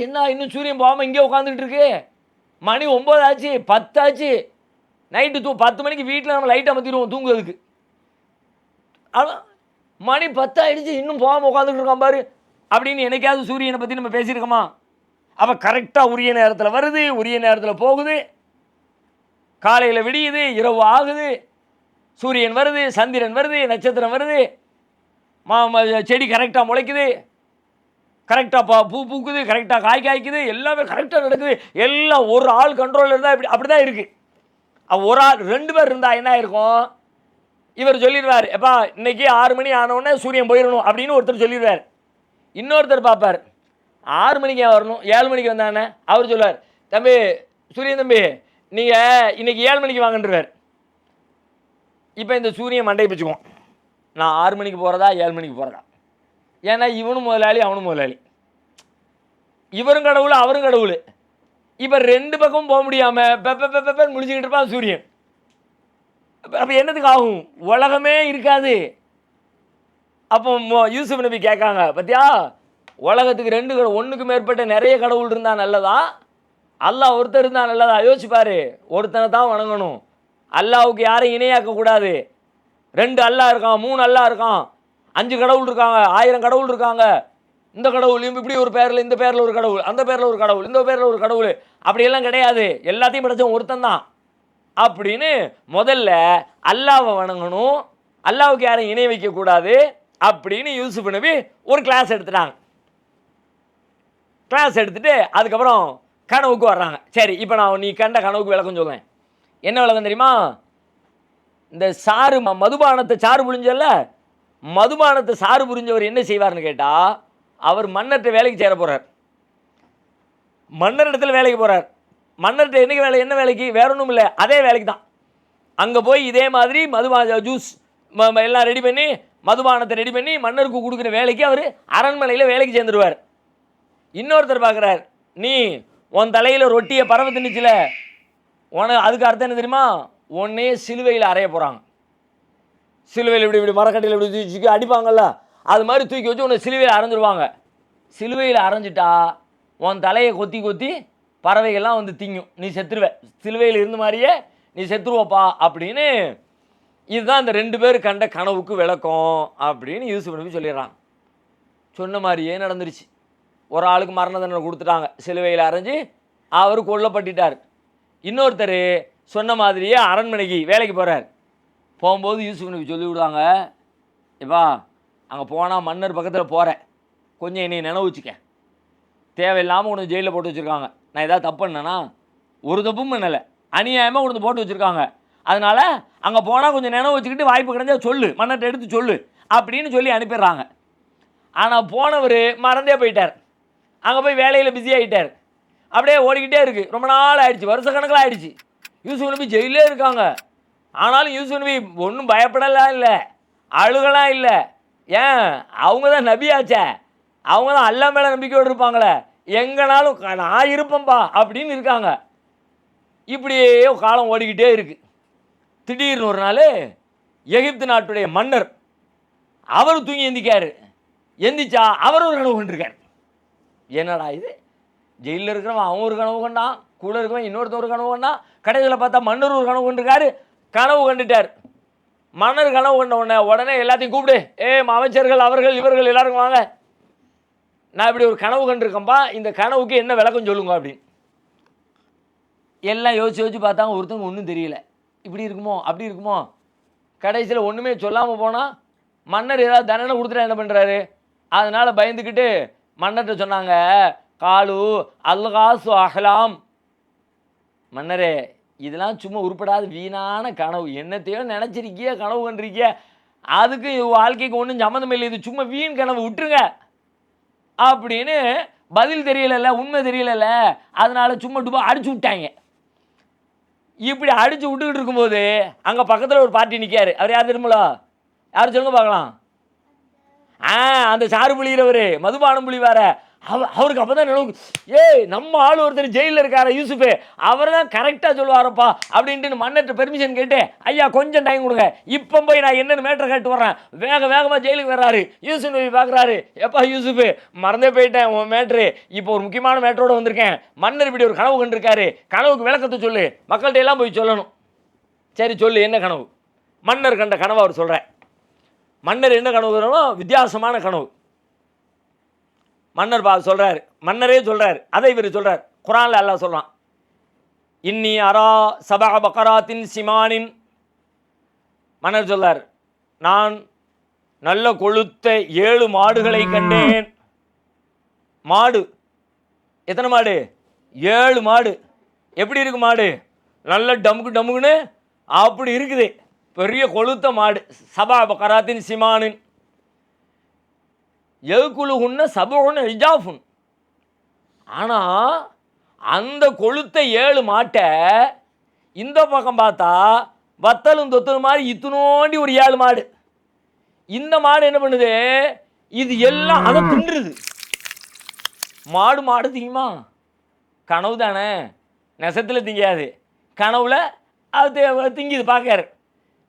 என்ன இன்னும் சூரியன் போகாமல் இங்கே உட்காந்துக்கிட்டு இருக்கு, மணி 9 ஆச்சு, 10 ஆச்சு, நைட்டு 10 மணிக்கு வீட்டில் நம்ம லைட்டை அமர்த்திடுவோம் தூங்குறதுக்கு. ஆனால் மணி 10 ஆகிடுச்சு, இன்னும் போகாமல் உட்காந்துக்கிட்டு இருக்கான் பாரு அப்படின்னு என்னைக்காவது சூரியனை பற்றி நம்ம பேசியிருக்கோமா? அப்போ கரெக்டாக உரிய நேரத்தில் வருது, உரிய நேரத்தில் போகுது. காலையில் விடியுது, இரவு ஆகுது, சூரியன் வருது, சந்திரன் வருது, நட்சத்திரம் வருது, செடி கரெக்டாக முளைக்குது, கரெக்டாக பூ பூக்குது, கரெக்டாக காய் காய்க்குது, எல்லாமே கரெக்டாக நடக்குது. எல்லாம் ஒரு ஆள் கண்ட்ரோலில் இருந்தால் அப்படி தான் இருக்குது. ஒரு ஆள் 2 பேர் இருந்தால் என்ன இருக்கும்? இவர் சொல்லிடுவார், எப்பா இன்னைக்கு 6 மணி ஆனவுடனே சூரியன் போயிடணும் அப்படின்னு ஒருத்தர் சொல்லிடுவார். இன்னொருத்தர் பார்ப்பார், 6 மணிக்கு ஏன் வரணும், 7 மணிக்கு வந்தானே. அவர் சொல்லுவார், தம்பி சூரியன் தம்பி நீங்கள் இன்னைக்கு 7 மணிக்கு வாங்கன்றுவார். இப்போ இந்த சூரியன் மண்டையை பிச்சுக்குவோம், நான் 6 மணிக்கு போகிறதா 7 மணிக்கு போகிறதா? ஏன்னா இவனும் முதலாளி அவனும் முதலாளி, இவரும் கடவுள் அவரும் கடவுள். இப்போ 2 பக்கமும் போக முடியாமல் பெப்பன்னு முடிச்சுக்கிட்டு இருப்பான் சூரியன். அப்போ என்னத்துக்கு ஆகும்? உலகமே இருக்காது. அப்போ யூசுப் நபி கேட்காங்க, பார்த்தியா உலகத்துக்கு 2 ஒன்றுக்கு மேற்பட்ட நிறைய கடவுள் இருந்தால் நல்லதா, அல்லாஹ் ஒருத்தர் இருந்தால் நல்லதா? யோசிப்பார். ஒருத்தனை தான் வணங்கணும், அல்லாவுக்கு யாரையும் இணையாக்கக்கூடாது. 2 அல்லாஹ் இருக்கான், 3 அல்லாஹ் இருக்கான், 5 கடவுள் இருக்காங்க, 1000 கடவுள் இருக்காங்க. இந்த கடவுள் இப்படி ஒரு பேரில், இந்த பேரில் ஒரு கடவுள், அந்த பேரில் ஒரு கடவுள், இந்த பேரில் ஒரு கடவுள், அப்படியெல்லாம் கிடையாது. எல்லாத்தையும் படைச்சவன் ஒருத்தன் தான் அப்படின்னு முதல்ல அல்லாவை வணங்கணும், அல்லாவுக்கு யாரையும் இணை வைக்கக்கூடாது அப்படின்னு யூசுப் நபி ஒரு கிளாஸ் எடுத்துட்டாங்க. கிளாஸ் எடுத்துட்டு அதுக்கப்புறம் கனவுக்கு வர்றாங்க. சரி, இப்போ நான் நீ கண்ட கனவுக்கு விளக்கம் சொல்லுவேன். என்ன விளக்கம் தெரியுமா? இந்த சாறு மதுபானத்தை சாறு புரிஞ்சல்ல, மதுபானத்தை சாறு புரிஞ்சவர் என்ன செய்வார்னு கேட்டால், அவர் மன்னர்கிட்ட வேலைக்கு சேர போகிறார். மன்னர் இடத்துல வேலைக்கு போகிறார். மன்னர்கிட்ட என்னைக்கு வேலை, என்ன வேலைக்கு? வேற ஒன்றும் இல்லை, அதே வேலைக்கு தான். அங்கே போய் இதே மாதிரி ஜூஸ் எல்லாம் ரெடி பண்ணி, மதுபானத்தை ரெடி பண்ணி மன்னருக்கு கொடுக்குற வேலைக்கு அவர் அரண்மனையில் வேலைக்கு சேர்ந்துருவார். இன்னொருத்தர் பார்க்குறார், நீ உன் தலையில் ரொட்டியை பறவை தின்னுச்சுல, அதுக்கு அர்த்தம் என்ன தெரியுமா? உன்னே சிலுவையில் அறைய போகிறாங்க. சிலுவையில் இப்படி மரக்கட்டையில் இப்படி தூக்கி அடிப்பாங்கல்ல, அது மாதிரி தூக்கி வச்சு உன்னை சிலுவையில் அரைஞ்சிருவாங்க. சிலுவையில் அரைஞ்சிட்டா உன் தலையை கொத்தி கொத்தி பறவைகள்லாம் வந்து திங்கும், நீ செத்துருவ, சிலுவையில் இருந்த மாதிரியே நீ செத்துருவப்பா அப்படின்னு. இதுதான் இந்த 2 பேர் கண்ட கனவுக்கு விளக்கம் அப்படின்னு யூசுப் நபி சொல்லிடுறாங்க. சொன்ன மாதிரியே நடந்துருச்சு. ஒரு ஆளுக்கு மரண தண்டனை கொடுத்துட்டாங்க, சிலுவையில் அரைஞ்சி அவர் கொல்லப்பட்டுட்டார். இன்னொருத்தர் சொன்ன மாதிரியே அரண்மனைக்கு வேலைக்கு போகிறார். போகும்போது யூசுப் நபி சொல்லி விடுவாங்க, எப்பா அங்கே போனால் மன்னர் பக்கத்தில் போகிறேன், கொஞ்சம் என்னை நினைவுச்சிக்க, தேவையில்லாமல் உனக்கு ஜெயிலில் போட்டு வச்சுருக்காங்க, நான் ஏதாவது தப்பு பண்ணேன்னா? ஒரு தப்பும் பண்ணலை, அநியாயமாக உனக்கு போட்டு வச்சுருக்காங்க, அதனால் அங்கே போனால் கொஞ்சம் நினைவு வச்சுக்கிட்டு வாய்ப்பு கிடைச்சா சொல்லு, மன்னர்கிட்ட எடுத்து சொல்லு அப்படின்னு சொல்லி அனுப்பிடுறாங்க. ஆனால் போனவர் மறந்தே போயிட்டார், அங்கே போய் வேலையில் பிஸி ஆகிட்டார். அப்படியே ஓடிக்கிட்டே இருக்குது, ரொம்ப நாள் ஆயிடுச்சு, வருஷ கணக்கில் ஆயிடுச்சு. யூசுப் நபி ஜெயிலே இருக்காங்க. ஆனாலும் யூசுப் நபி ஒன்றும் பயப்படலாம் இல்லை, அழுகலாம் இல்லை. ஏன்? அவங்க தான் நபியாச்சே, அவங்க தான் அல்லா மேலே நம்பிக்கையோடு இருப்பாங்களே, எங்கனாலும் நான் இருப்பேன்பா அப்படின்னு இருக்காங்க. இப்படியே காலம் ஓடிக்கிட்டே இருக்குது. திடீர்னு ஒரு நாள் எகிப்து நாட்டுடைய மன்னர் அவர் தூங்கி எந்திக்காரு. எந்திரிச்சா அவர் ஒரு கனவு கண்டிருக்கார். என்னடா இது, ஜெயிலில் இருக்கிறவன் அவன் ஒரு கனவு கண்டான், கூட இருக்கவன் இன்னொருத்தர் ஒரு கனவு கண்டான், கடைசியில் பார்த்தா மன்னர் ஒரு கனவு கண்டிருக்காரு. கனவு கண்டுட்டார். மன்னர் கனவு கண்ட உடனே எல்லாத்தையும் கூப்பிடு, அமைச்சர்கள் அவர்கள் இவர்கள் எல்லாருக்கும் வாங்க, நான் இப்படி ஒரு கனவு கண்டிருக்கேன்ப்பா, இந்த கனவுக்கு என்ன விளக்கம் சொல்லுங்க அப்படின்னு. எல்லாம் யோசிச்சு பார்த்தாங்க, ஒருத்தவங்க ஒன்றும் தெரியல, இப்படி இருக்குமோ அப்படி இருக்குமோ. கடைசியில் ஒன்றுமே சொல்லாமல் போனால் மன்னர் ஏதாவது தண்டனை கொடுத்துட்டா என்ன பண்ணுறாரு? அதனால் பயந்துக்கிட்டு மன்னர்கிட்ட சொன்னாங்க, காலு அல்காசு அஹ்லாம், மன்னரே இதெல்லாம் சும்மா உருப்படாத வீணான கனவு, என்னத்தையோ நினச்சிருக்கிய கனவு கண்டிருக்கிய, அதுக்கு வாழ்க்கைக்கு ஒன்றும் சம்மந்தம் இல்லை, இது சும்மா வீண் கனவு, விட்டுருங்க அப்படின்னு. பதில் தெரியலைல்ல, உண்மை தெரியலைல்ல, அதனால் சும்மா டுபா அடிச்சு விட்டாங்க. இப்படி அடித்து விட்டுக்கிட்டு இருக்கும்போது அங்கே பக்கத்தில் ஒரு பார்ட்டி நிற்காரு. அவர் யார் தெரியுங்களா? யார் சொல்லுங்க பார்க்கலாம்? அந்த சாறு புளிகிறவர், மதுபானம் புளிவார, அவருக்கு அப்போ தான் நினைவு, நம்ம ஆள் ஒருத்தர் ஜெயிலில் இருக்கார யூசுஃபு, அவர் தான் கரெக்டாக சொல்லுவாரப்பா அப்படின்ட்டு மன்னர்கிட்ட பெர்மிஷன் கேட்டு, ஐயா கொஞ்சம் டைம் கொடுங்க, இப்போ போய் நான் என்னென்னு மேட்டரை கேட்டு வர்றேன். வேகமாக ஜெயிலுக்கு வர்றாரு. யூசுப் நபி பார்க்குறாரு, எப்பா யூசுஃபு மறந்தே போயிட்டேன் உன் மேட்ரு, இப்போ ஒரு முக்கியமான மேட்டரோடு வந்திருக்கேன், மன்னர் இப்படி ஒரு கனவு கண்டிருக்காரு, கனவுக்கு விளக்கத்தை சொல்லு, மக்கள்கிட்ட எல்லாம் போய் சொல்லணும். சரி சொல்லு, என்ன கனவு? மன்னர் கண்ட கனவை அவர் சொல்கிறேன். மன்னர் என்ன கனவு கனவோ, வித்தியாசமான கனவு. மன்னர் சொல்கிறார், மன்னரே சொல்கிறார், அதை இவர் சொல்கிறார். குரானில் அல்லாஹ் சொல்கிறான், இன்னி அரா சபா பக்கராத்தின் சிமானின். மன்னர் சொல்றார், நான் நல்ல கொழுத்த 7 மாடுகளை கண்டேன். மாடு எத்தனை மாடு? 7 மாடு. எப்படி இருக்கு மாடு? நல்ல டமுக்கு டமுக்குன்னு அப்படி இருக்குது, பெரிய கொழுத்த மாடு. சபா பக்கராத்தின் சிமானின் எகுலுகுன்ன சபுன்னு ஹிஜாஃபுன். ஆனால் அந்த கொழுத்த 7 மாட்டை இந்த பக்கம் பார்த்தா வத்தலும் தொத்தலும் மாதிரி இத்துனோண்டி ஒரு 7 மாடு. இந்த மாடு என்ன பண்ணுது? இது எல்லாம் அதை தின்றுது. மாடு திங்குமா? கனவு தானே, நெசத்தில் திங்காது, கனவுல அது திங்குது. பார்க்காரு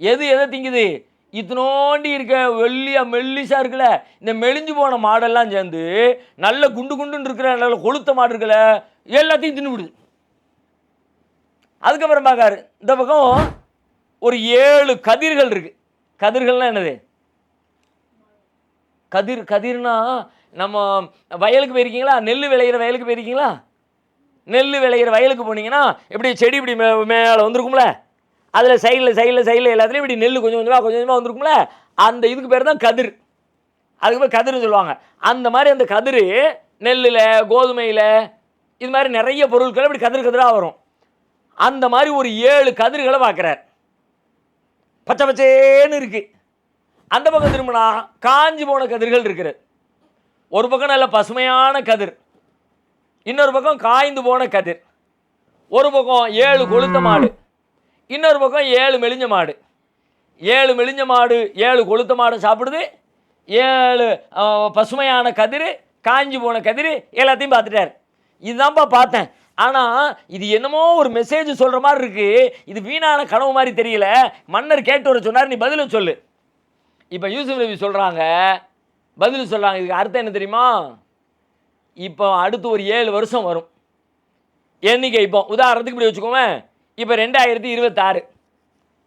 எதை திங்குது? இத்தனோண்டி இருக்க வெள்ளியா மெல்லிசா இருக்குல்ல, இந்த மெலிஞ்சு போன மாடெல்லாம் சேர்ந்து நல்ல குண்டு குண்டுன்னு இருக்கிற நல்ல கொளுத்த மாடு இருக்குல்ல, எல்லாத்தையும் தின்னு விடுது. அதுக்கப்புறம் பார்க்காரு, இந்த பக்கம் ஒரு 7 கதிர்கள் இருக்கு. கதிர்கள்லாம் என்னது? கதிர்னா நம்ம வயலுக்கு போயிருக்கீங்களா? நெல் விளையிற வயலுக்கு போயிருக்கீங்களா? நெல் விளையிற வயலுக்கு போனீங்கன்னா எப்படி செடி இப்படி மேலே வந்துருக்கும்ல, அதில் சைடில் எல்லாத்துலேயும் இப்படி நெல் கொஞ்சம் கொஞ்சமாக வந்துருக்கும்ல, அந்த இதுக்கு பேர் தான் கதிர். அதுக்கு பேர் கதிர்னு சொல்லுவாங்க. அந்த மாதிரி அந்த கதிர் நெல்லில், கோதுமையில், இது மாதிரி நிறைய பொருட்கள் இப்படி கதிராக வரும். அந்த மாதிரி ஒரு 7 கதிர்களை பார்க்குறார். பச்சை பச்சேன்னு இருக்குது. அந்த பக்கம் திரும்பினா காஞ்சி போன கதிர்கள் இருக்கிறது. ஒரு பக்கம் நல்ல பசுமையான கதிர், இன்னொரு பக்கம் காய்ந்து போன கதிர். ஒரு பக்கம் 7 கொளுத்த மாடு, இன்னொரு பக்கம் 7 மெலிஞ்ச மாடு. 7 மெலிஞ்ச மாடு 7 கொளுத்த மாடு சாப்பிடுது. 7 பசுமையான கதிர், காஞ்சி போன கதிர் எல்லாத்தையும் பார்த்துட்டார். இதுதான்ப்பா பார்த்தேன், ஆனால் இது என்னமோ ஒரு மெசேஜ் சொல்கிற மாதிரி இருக்குது, இது வீணான கனவு மாதிரி தெரியல. மன்னர் கேட்டு வர சொன்னார், நீ பதில சொல்லு. இப்போ யூசுப் நபி சொல்கிறாங்க, பதில் சொல்கிறாங்க. இதுக்கு அர்த்தம் என்ன தெரியுமா? இப்போ அடுத்து ஒரு 7 வருஷம் வரும் எண்ணிக்கை. இப்போ உதாரணத்துக்கு இப்படி வச்சுக்கோங்க, இப்போ 2026,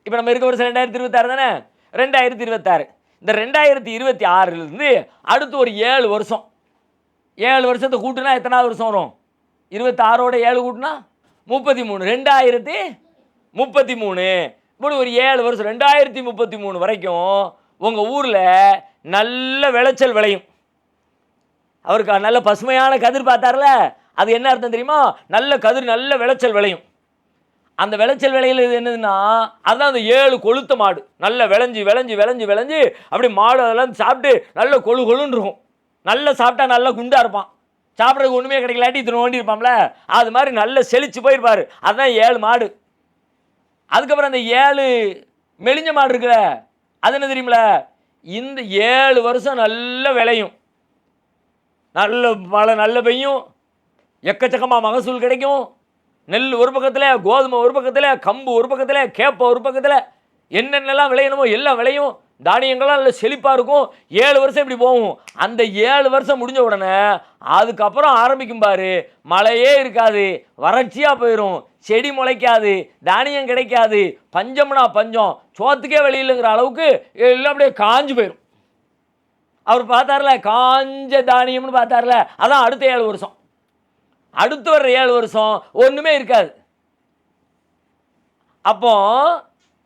இப்போ நம்ம இருக்க வருஷம் 2026 தானே, 2026. இந்த 2026லேருந்து அடுத்து ஒரு 7 வருஷம். 7 வருஷத்தை கூட்டினா எத்தனாவது வருஷம் வரும்? 26ஓட 7 கூட்டினா 33. 2033. இப்படி ஒரு 7 வருஷம், 2033 வரைக்கும் உங்கள் ஊரில் நல்ல விளைச்சல் விளையும். அவருக்கு நல்ல பசுமையான கதிர் பார்த்தார்ல, அது என்ன அர்த்தம் தெரியுமா? நல்ல கதிர், நல்ல விளைச்சல் விளையும். அந்த விளைச்சல் விளையில் இது என்னதுன்னா, அதுதான் அந்த 7 கொளுத்த மாடு நல்ல விளைஞ்சி அப்படி மாடு அதெல்லாம் சாப்பிட்டு நல்ல கொழுன்னு இருக்கும். நல்லா சாப்பிட்டா நல்லா குண்டாக இருப்பான், சாப்பிட்றதுக்கு ஒன்றுமே கிடைக்கலாட்டி இத்தனை ஓண்டி இருப்பான்ல, அது மாதிரி நல்ல செழிச்சு போயிருப்பார். அதுதான் 7 மாடு. அதுக்கப்புறம் அந்த 7 மெலிஞ்ச மாடு இருக்குல்ல, அது என்ன தெரியுமில, இந்த 7 வருஷம் நல்ல விளையும், நல்ல மழை நல்ல பெய்யும், எக்கச்சக்கமாக மகசூல் கிடைக்கும். நெல் ஒரு பக்கத்தில், கோதுமை ஒரு பக்கத்தில், கம்பு ஒரு பக்கத்தில், கேப்பை ஒரு பக்கத்தில், என்னென்னலாம் விளையணுமோ எல்லாம் விளையும். தானியங்கள்லாம் நல்ல செழிப்பாக இருக்கும். 7 வருஷம் இப்படி போகும். அந்த 7 வருஷம் முடிஞ்ச உடனே அதுக்கப்புறம் ஆரம்பிக்கும் பாரு, மழையே இருக்காது, வறட்சியாக போயிடும், செடி முளைக்காது, தானியம் கிடைக்காது, பஞ்சம்னா பஞ்சம், சோத்துக்கே வெளியில்ங்கிற அளவுக்கு எல்லாம் அப்படியே காஞ்சு போயிடும். அவர் பார்த்தார்ல, காஞ்ச தானியம்னு பார்த்தார்ல, அதான் அடுத்த 7 வருஷம். அடுத்து வர்ற 7 வருஷம் ஒன்றுமே இருக்காது. அப்போ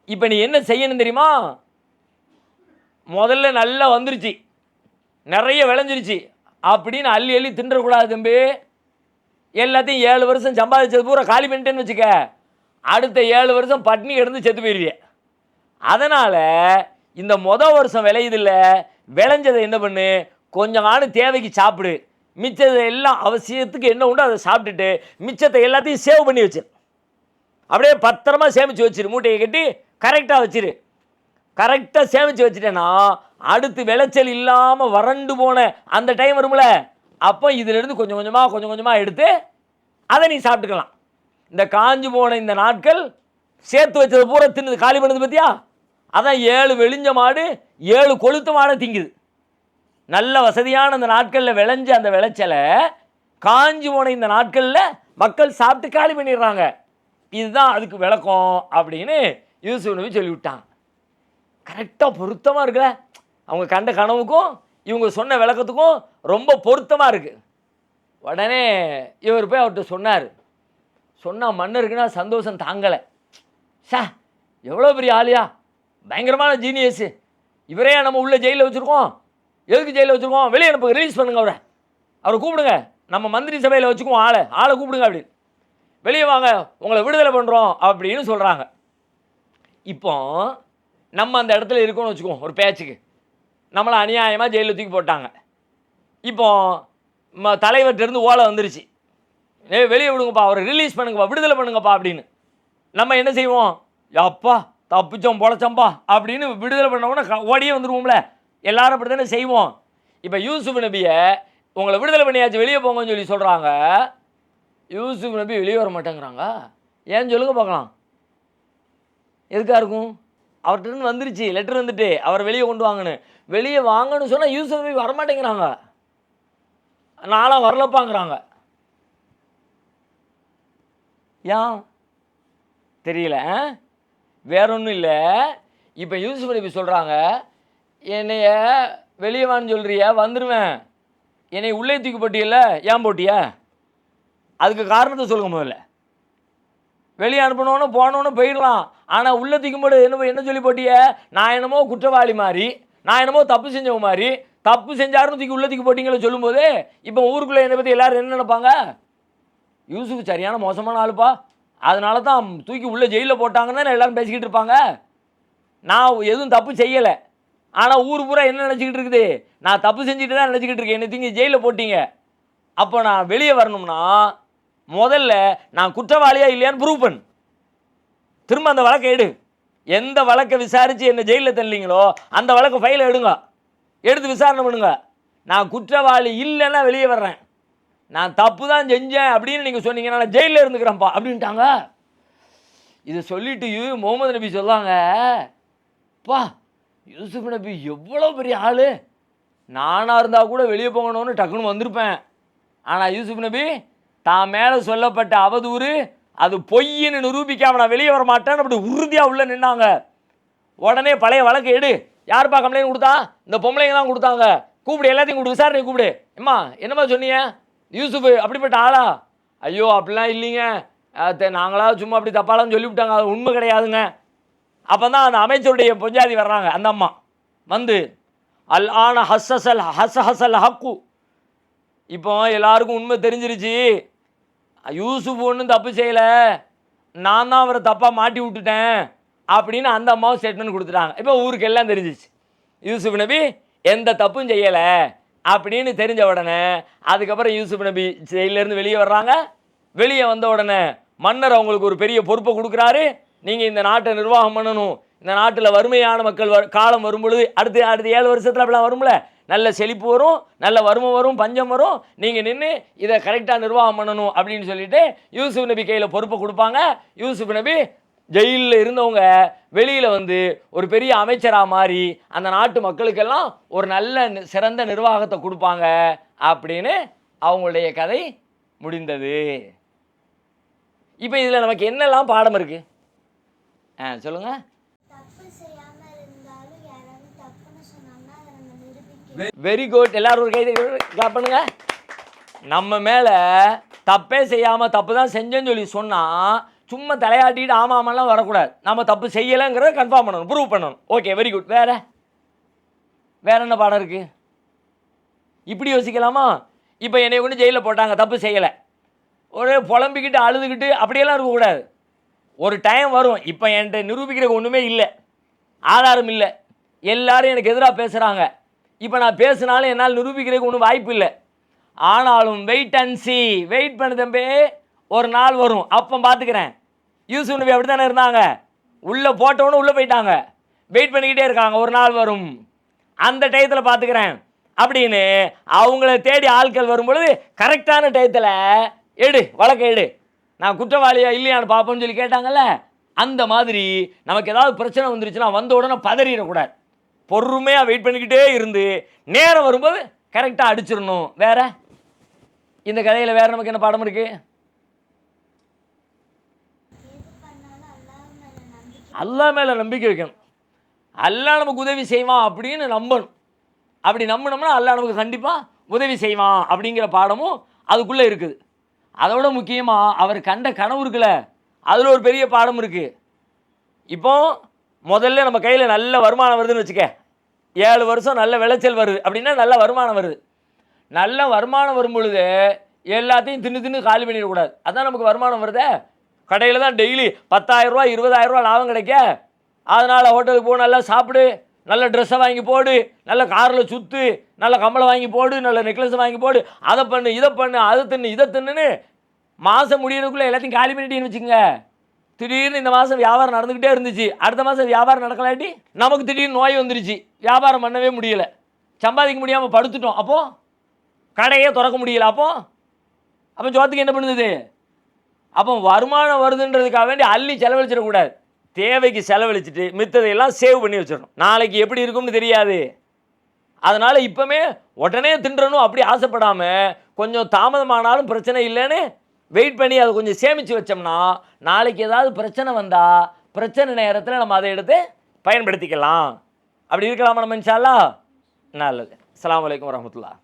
இப்போ நீ என்ன செய்யணும் தெரியுமா? முதல்ல நல்லா வந்துருச்சு, நிறைய விளைஞ்சிருச்சு அப்படின்னு அள்ளி தின்றக்கூடாது தம்பி. எல்லாத்தையும் 7 வருஷம் சம்பாதிச்சது பூரா காலி பண்ணிட்டேன்னு வச்சுக்க, அடுத்த 7 வருஷம் பட்னி கிடந்து செத்து போயிருவிய. அதனால் இந்த வருஷம் விளையுதில்ல, விளைஞ்சதை என்ன பண்ணு, கொஞ்சம் தேவைக்கு சாப்பிடு, மிச்சத்தை எல்லாம் அவசியத்துக்கு என்ன உண்டோ அதை சாப்பிட்டுட்டு மிச்சத்தை எல்லாத்தையும் சேவ் பண்ணி வச்சிரு. அப்படியே பத்திரமா சேமித்து வச்சிரு, மூட்டையை கட்டி கரெக்டாக வச்சிரு. கரெக்டாக சேமித்து வச்சுட்டேன்னா அடுத்து விளைச்சல் இல்லாமல் வறண்டு போன அந்த டைம் வரும்ல, அப்போ இதிலிருந்து கொஞ்சம் கொஞ்சமாக எடுத்து அதை நீ சாப்பிட்டுக்கலாம். இந்த காஞ்சு போன இந்த நாட்கள் சேர்த்து வச்சது பூரா தின்னு காலி பண்ணது பற்றியா? அதான் 7 வெளிஞ்ச மாடு 7 கொளுத்த மாடை திங்குது. நல்ல வசதியான அந்த நாட்களில் விளைஞ்ச அந்த விளைச்சலை காஞ்சி போன இந்த நாட்களில் மக்கள் சாப்பிட்டு காலி பண்ணிடுறாங்க. இதுதான் அதுக்கு விளக்கம் அப்படின்னு யூசுப் நபி சொல்லிவிட்டாங்க. கரெக்டாக பொருத்தமாக இருக்குல்ல, அவங்க கண்ட கனவுக்கும் இவங்க சொன்ன விளக்கத்துக்கும் ரொம்ப பொருத்தமாக இருக்குது. உடனே இவர் போய் அவர்கிட்ட சொன்னார். சொன்னால் மன்னருக்குன்னா சந்தோஷம் தாங்கலை. சா, எவ்வளோ பெரிய ஆளியா, பயங்கரமான ஜீனியஸு, இவரே நம்ம உள்ள ஜெயிலில் வச்சுருக்கோம், எதுக்கு ஜெயிலில் வச்சுருக்கோம், வெளியே அனுப்ப, ரிலீஸ் பண்ணுங்க அவரை கூப்பிடுங்க, நம்ம மந்திரி சபையில் வச்சுக்குவோம், ஆளை கூப்பிடுங்க அப்படின்னு, வெளியே வாங்க, உங்களை விடுதலை பண்ணுறோம் அப்படின்னு சொல்கிறாங்க. இப்போ நம்ம அந்த இடத்துல இருக்கோம்னு வச்சுக்குவோம், ஒரு பேச்சுக்கு நம்மளை அநியாயமாக ஜெயிலில் தூக்கி போட்டாங்க. இப்போ தலைவர்கிட்டருந்து ஓலை வந்துருச்சு, வெளியே விடுங்கப்பா, அவரை ரிலீஸ் பண்ணுங்கப்பா, விடுதலை பண்ணுங்கப்பா அப்படின்னு. நம்ம என்ன செய்வோம், அப்பா தப்பிச்சோம் பொழைச்சோம்பா அப்படின்னு விடுதலை பண்ணோம்னா ஓடியே வந்துடுவோம்ல, எல்லாரும் அப்படி தானே செய்வோம். இப்போ யூசுப் நபியை உங்களை விடுதலை பண்ணியாச்சு, வெளியே போங்கன்னு சொல்லி சொல்கிறாங்க. யூசுப் நபி வெளியே வர மாட்டேங்கிறாங்க. ஏன்னு சொல்லுங்க பார்க்கலாம். எதுக்காக இருக்கும்? அவர்கிட்ட வந்துருச்சு லெட்டர், வந்துட்டு அவர் வெளியே கொண்டு வாங்கன்னு, வெளியே வாங்கன்னு சொன்னால் யூசுப் நபி வரமாட்டேங்கிறாங்க, நானும் வரலப்பாங்கிறாங்க. ஏன் தெரியல, வேற ஒன்றும் இல்லை. இப்போ யூசுப் நபி சொல்கிறாங்க, என்னைய வெளியே வான்னு சொல்கிறிய, வந்துடுவேன், என்னை உள்ளே தூக்கி போட்டியல்ல, ஏன் போட்டிய, அதுக்கு காரணத்தை சொல்லுங்க முதல்ல. வெளியே அனுப்பணுன்னு போனோன்னு போயிடலாம், ஆனால் உள்ளே தூக்கி போட்டு என்ன சொல்லி போட்டிய, நான் என்னமோ குற்றவாளி மாதிரி, நான் என்னமோ தப்பு செஞ்சவ மாதிரி, தப்பு செஞ்சாருன்னு தூக்கி உள்ளே தூக்கி போட்டிங்களே சொல்லும்போது இப்போ ஊருக்குள்ளே என்னை பற்றி எல்லோரும் என்ன நினைப்பாங்க, யூசுப் சரியான மோசமான ஆளுப்பா, அதனால தான் தூக்கி உள்ளே ஜெயிலில் போட்டாங்கன்னு தான் எல்லோரும் பேசிக்கிட்டு இருப்பாங்க. நான் எதுவும் தப்பு செய்யலை, ஆனால் ஊர் பூரா என்ன நினச்சிக்கிட்டு இருக்குது, நான் தப்பு செஞ்சுட்டு தான் நினச்சிக்கிட்டு இருக்கேன், என்னை தூக்கி ஜெயிலில் போட்டிங்க. அப்போ நான் வெளியே வரணும்னா முதல்ல நான் குற்றவாளியாக இல்லையான்னு ப்ரூவ் பண்ணு, திரும்ப அந்த வழக்கை எடு, எந்த வழக்கை விசாரித்து என்னை ஜெயிலில் தள்ளிங்களோ அந்த வழக்கை ஃபைலை எடுத்து விசாரணை பண்ணுங்க. நான் குற்றவாளி இல்லைன்னா வெளியே வர்றேன், நான் தப்பு தான் செஞ்சேன் அப்படின்னு நீங்கள் சொன்னீங்கன்னா நான் ஜெயிலில் இருந்துக்கிறேன்ப்பா அப்படின்ட்டாங்க. இதை சொல்லிட்டு முகமது நபி சொல்லாங்க, பா யூசுப் நபி எவ்வளோ பெரிய ஆள், நானாக இருந்தால் கூட வெளியே போகணும்னு டக்குன்னு வந்திருப்பேன். ஆனால் யூசுப் நபி தான் மேலே சொல்லப்பட்ட அவதூறு அது பொய்ன்னு நிரூபிக்காம நான் வெளியே வர மாட்டேன்னு அப்படி உறுதியாக உள்ளே நின்னாங்க. உடனே பழைய வழக்கு எடு, யாருப்பா கம்ப்ளைண்ட் கொடுத்தா, இந்த பொம்பளைங்க தான் கொடுத்தாங்க, கூப்பிடு, எல்லாத்தையும் கூப்பிடு, விசாரணை கூப்பிடு. அம்மா என்னம்மா சொன்னீங்க, யூசுஃப் அப்படிப்பட்ட ஆளா, ஐயோ அப்படிலாம் இல்லைங்க, நாங்களா சும்மா அப்படி தப்பாலாம் சொல்லிவிட்டாங்க, அது உண்மை கிடையாதுங்க. அப்போ தான் அந்த அமைச்சருடைய பொஞ்சாதி வர்றாங்க, அந்த அம்மா வந்து அல் ஆன ஹஸ்ஸல் ஹக்கு, இப்போ எல்லாருக்கும் உண்மை தெரிஞ்சிருச்சு, யூசுஃப் ஒன்றும் தப்பு செய்யலை, நான் தான் அவரை தப்பாக மாட்டி விட்டுட்டேன் அப்படின்னு அந்த அம்மாவும் ஸ்டேட்மெண்ட் கொடுத்துட்டாங்க. இப்போ ஊருக்கு எல்லாம் தெரிஞ்சிச்சு யூசுப் நபி எந்த தப்பும் செய்யலை அப்படின்னு தெரிஞ்ச உடனே அதுக்கப்புறம் யூசுப் நபி ஜெயிலேருந்து வெளியே வர்றாங்க. வெளியே வந்த உடனே மன்னர் அவங்களுக்கு ஒரு பெரிய பொறுப்பை கொடுக்குறாரு, நீங்கள் இந்த நாட்டை நிர்வாகம் பண்ணணும், இந்த நாட்டில் வறுமையான மக்கள் காலம் வரும் பொழுது அடுத்து 7 வருஷத்தில் அப்படிலாம் வரும்ல, நல்ல செழிப்பு வரும், நல்ல வறுமை வரும், பஞ்சம் வரும், நீங்கள் நின்று இதை கரெக்டாக நிர்வாகம் பண்ணணும் அப்படின்னு சொல்லிட்டு யூசுப் நபி கையில் பொறுப்பை கொடுப்பாங்க. யூசுப் நபி ஜெயிலில் இருந்தவங்க வெளியில் வந்து ஒரு பெரிய அமைச்சராக மாறி அந்த நாட்டு மக்களுக்கெல்லாம் ஒரு நல்ல சிறந்த நிர்வாகத்தை கொடுப்பாங்க அப்படின்னு அவங்களுடைய கதை முடிந்தது. இப்போ இதில் நமக்கு என்னெல்லாம் பாடம் இருக்குது சொல்லுங்கள். வெரி குட், எல்லாரும் ஒரு கை பண்ணுங்க. நம்ம மேலே தப்பே செய்யாமல் தப்பு தான் செஞ்சேன்னு சொல்லி சொன்னால் சும்மா தலையாட்டிட்டு ஆமாமெல்லாம் வரக்கூடாது, நம்ம தப்பு செய்யலைங்கிறத கன்ஃபார்ம் பண்ணணும், ப்ரூவ் பண்ணணும். Okay, very good. வேற என்ன பாடம் இருக்குது? இப்படி யோசிக்கலாமா? இப்போ என்னை கொண்டு ஜெயிலில் போட்டாங்க, தப்பு செய்யலை, ஒரே புலம்பிக்கிட்டு அழுதுகிட்டு அப்படியெல்லாம் இருக்கக்கூடாது. ஒரு டைம் வரும், இப்போ என்கிட்ட நிரூபிக்கிறதுக்கு ஒன்றுமே இல்லை, ஆதாரம் இல்லை, எல்லாரும் எனக்கு எதிராக பேசுகிறாங்க, இப்போ நான் பேசினாலும் என்னால் நிரூபிக்கிறதுக்கு ஒன்றும் வாய்ப்பு இல்லை. ஆனாலும் வெயிட் அண்ட் சி, வெயிட் பண்ணு தம்பி, ஒரு நாள் வரும், அப்போ பார்த்துக்கிறேன். யூசுப் நபி அப்படி தானே இருந்தாங்க, உள்ளே போட்டவொன்னு உள்ளே போயிட்டாங்க, வெயிட் பண்ணிக்கிட்டே இருக்காங்க, ஒரு நாள் வரும், அந்த டயத்தில் பார்த்துக்கிறேன் அப்படின்னு அவங்கள தேடி ஆட்கள் வரும்பொழுது கரெக்டான டயத்தில் எடு, வழக்கை எடு, நான் குற்றவாளியா இல்லையான்னு பார்ப்போம்னு சொல்லி கேட்டாங்கல்ல, அந்த மாதிரி நமக்கு ஏதாவது பிரச்சனை வந்துருச்சுன்னா வந்த உடனே பதறிடக்கூடாது, பொறுமையாக வெயிட் பண்ணிக்கிட்டே இருந்து நேரம் வரும்போது கரெக்டாக அடிச்சிடணும். வேற இந்த கதையில் வேறு நமக்கு என்ன பாடம் இருக்குது? அல்லாஹ் மேலே நம்பிக்கை வைக்கணும், அல்லாஹ் நமக்கு உதவி செய்வான் அப்படின்னு நம்பணும். அப்படி நம்பினோம்னா அல்லாஹ் நமக்கு கண்டிப்பாக உதவி செய்வான் அப்படிங்கிற பாடமும் அதுக்குள்ளே இருக்குது. அதோட முக்கியமாக அவர் கண்ட கனவு இருக்குல்ல, அதில் ஒரு பெரிய பாடம் இருக்குது. இப்போ முதல்ல நம்ம கையில் நல்ல வருமானம் வருதுன்னு வச்சுக்க, 7 வருஷம் நல்ல விளைச்சல் வருது அப்படின்னா நல்ல வருமானம் வருது. நல்ல வருமானம் வரும் பொழுது எல்லாத்தையும் தின்னு தின்னு காலி பண்ணிடக்கூடாது. அதான் நமக்கு வருமானம் வருதே. கடையில் தான் டெய்லி 10,000 ரூபா 20,000 ரூபா லாபம் கிடைக்க, அதனால் ஹோட்டலுக்கு போ, நல்லா சாப்பிடு, நல்ல ட்ரெஸ்ஸை வாங்கி போடு, நல்ல காரில் சுற்று, நல்ல கம்பளை வாங்கி போடு, நல்ல நெக்லஸை வாங்கி போடு, அதை பண்ணு இதை பண்ணு அதை தின்னு இதை தின்னுன்னு மாதம் முடியறதுக்குள்ளே எல்லாத்தையும் காலி பண்ணிட்டேன்னு வச்சுக்கோங்க. திடீர்னு இந்த மாதம் வியாபாரம் நடந்துக்கிட்டே இருந்துச்சு, அடுத்த மாதம் வியாபாரம் நடக்கலாட்டி நமக்கு திடீர்னு நோய் வந்துருச்சு, வியாபாரம் பண்ணவே முடியலை, சம்பாதிக்க முடியாமல் படுத்துட்டோம். அப்போது கடையே திறக்க முடியல. அப்போ ஜோத்துக்கு என்ன பண்ணுது? அப்போ வருமானம் வருதுன்றதுக்காக வேண்டி அள்ளி செலவழிச்சிடக்கூடாது. தேவைக்கு செலவழிச்சிட்டு மித்ததையெல்லாம் சேவ் பண்ணி வச்சிடணும். நாளைக்கு எப்படி இருக்கும்னு தெரியாது. அதனால் இப்போமே உடனே தின்றணும் அப்படி ஆசைப்படாமல் கொஞ்சம் தாமதமானாலும் பிரச்சனை இல்லைன்னு வெயிட் பண்ணி அதை கொஞ்சம் சேமித்து வச்சோம்னா நாளைக்கு ஏதாவது பிரச்சனை வந்தால் பிரச்சனை நேரத்தில் நம்ம அதை எடுத்து பயன்படுத்திக்கலாம். அப்படி இருக்கலாமா நம்ம இன்ஷா அல்லாஹ்? நல்லது. அஸ்ஸலாமு அலைக்கும் வரஹ்மத்துல்லாஹ்.